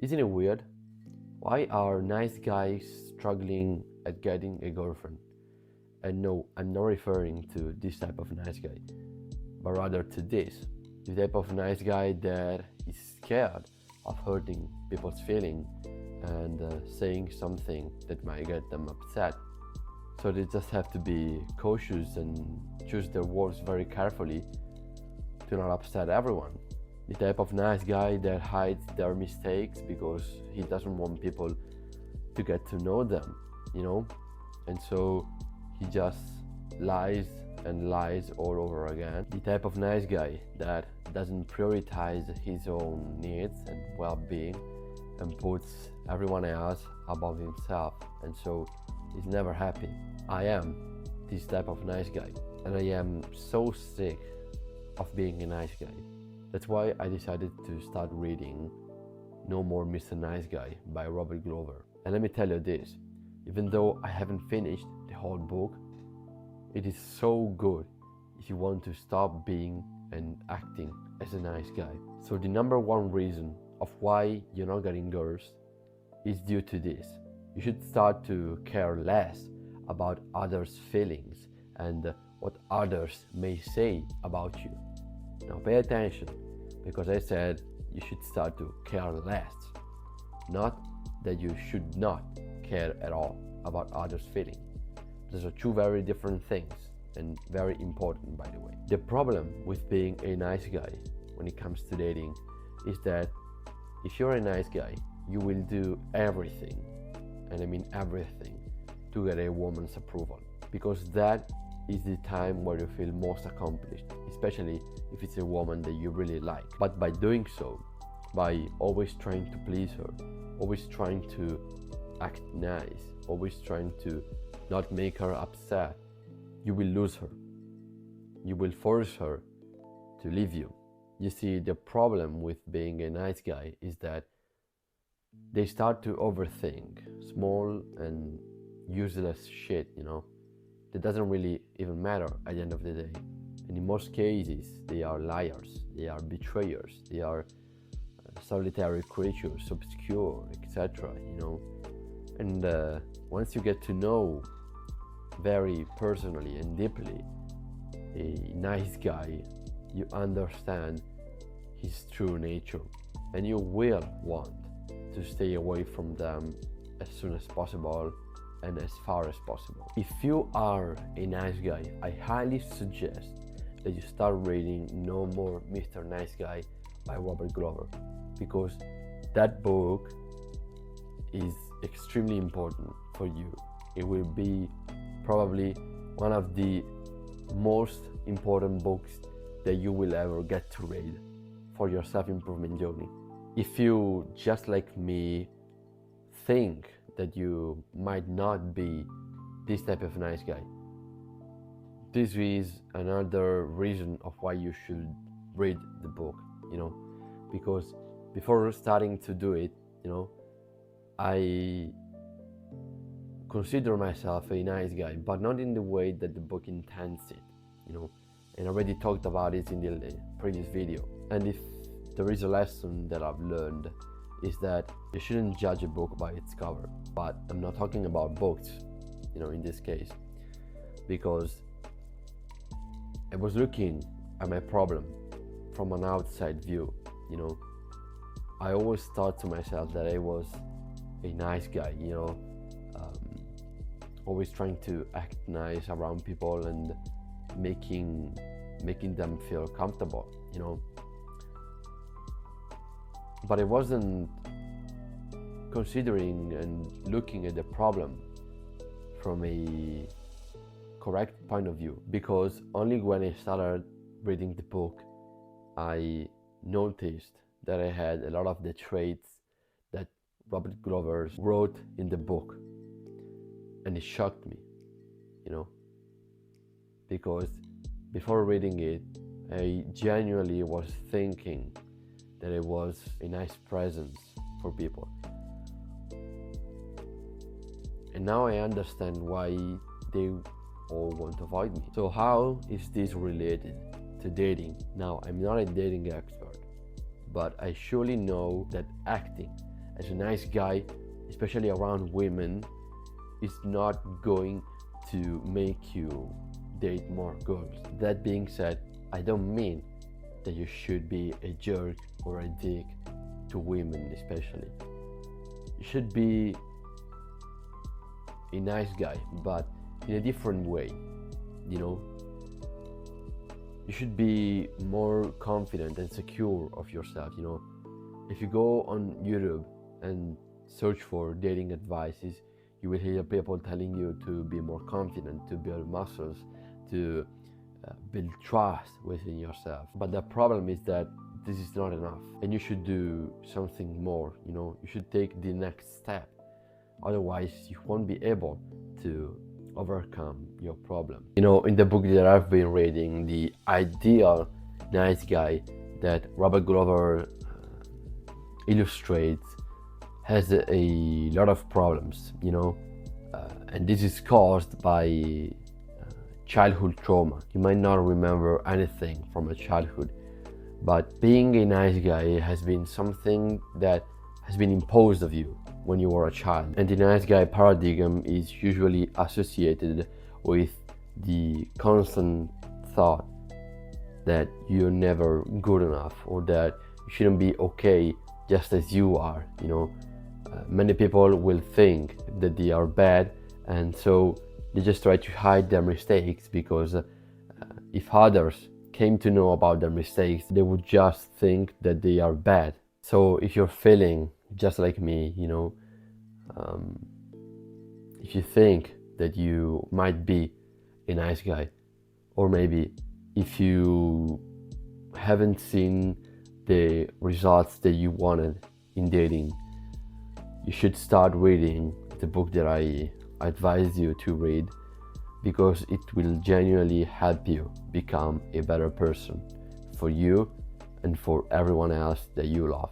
Isn't it weird? Why are nice guys struggling at getting a girlfriend? And no, I'm not referring to this type of nice guy, but rather to this. The type of nice guy that is scared of hurting people's feeling and saying something that might get them upset. So they just have to be cautious and choose their words very carefully to not upset everyone. The type of nice guy that hides their mistakes because he doesn't want people to get to know them, you know? And so he just lies and lies all over again. The type of nice guy that doesn't prioritize his own needs and well being and puts everyone else above himself, and so he's never happy. I am this type of nice guy, and I am so sick of being a nice guy. That's why I decided to start reading No More Mr. Nice Guy by Robert Glover. And let me tell you this, even though I haven't finished the whole book, it is so good if you want to stop being and acting as a nice guy. So the number one reason of why you're not getting girls is due to this. You should start to care less about others' feelings and what others may say about you. Now pay attention, because I said you should start to care less, not that you should not care at all about others' feelings. Those are two very different things, and very important, by the way. The problem with being a nice guy when it comes to dating is that if you're a nice guy, you will do everything, and I mean everything, to get a woman's approval, because that is the time where you feel most accomplished, especially if it's a woman that you really like. But by doing so, by always trying to please her, always trying to act nice, always trying to not make her upset, you will lose her. You will force her to leave you. You see, the problem with being a nice guy is that they start to overthink small and useless shit, that doesn't really even matter at the end of the day. And in most cases, they are liars, they are betrayers, they are solitary creatures, obscure, etc. And once you get to know very personally and deeply a nice guy, you understand his true nature, and you will want to stay away from them as soon as possible and as far as possible. If you are a nice guy, I highly suggest that you start reading No More Mr. Nice Guy by Robert Glover, because that book is extremely important for you. It will be probably one of the most important books that you will ever get to read for your self-improvement journey. If you, just like me, think that you might not be this type of nice guy, this is another reason of why you should read the book, because before starting to do it, I consider myself a nice guy, but not in the way that the book intends it, and I already talked about it in the previous video. And if there is a lesson that I've learned, is that you shouldn't judge a book by its cover. But I'm not talking about books, in this case, because I was looking at my problem from an outside view. I always thought to myself that I was a nice guy, always trying to act nice around people and making them feel comfortable, But I wasn't considering and looking at the problem from a correct point of view, because only when I started reading the book, I noticed that I had a lot of the traits that Robert Glover wrote in the book, and it shocked me, because before reading it, I genuinely was thinking that it was a nice presence for people. And now I understand why they all want to avoid me. So how is this related to dating? Now, I'm not a dating expert, but I surely know that acting as a nice guy, especially around women, is not going to make you date more girls. That being said, I don't mean that you should be a jerk or a dick to women, especially. You should be a nice guy, but in a different way, you know? You should be more confident and secure of yourself, you know? If you go on YouTube and search for dating advices, you will hear people telling you to be more confident, to build muscles, to build trust within yourself. But the problem is that this is not enough, and you should do something more, you know? You should take the next step. Otherwise, you won't be able to overcome your problem. You know, in the book that I've been reading, The Ideal Nice Guy, that Robert Glover illustrates, has a lot of problems, you know, and this is caused by childhood trauma. You might not remember anything from a childhood, but being a nice guy has been something that has been imposed of you when you were a child. And the nice guy paradigm is usually associated with the constant thought that you're never good enough, or that you shouldn't be okay just as you are, you know. Many people will think that they are bad, and so they just try to hide their mistakes, because if others came to know about their mistakes, they would just think that they are bad. So if you're feeling just like me, you know, if you think that you might be a nice guy, or maybe if you haven't seen the results that you wanted in dating, you should start reading the book that I advise you to read, because it will genuinely help you become a better person for you and for everyone else that you love.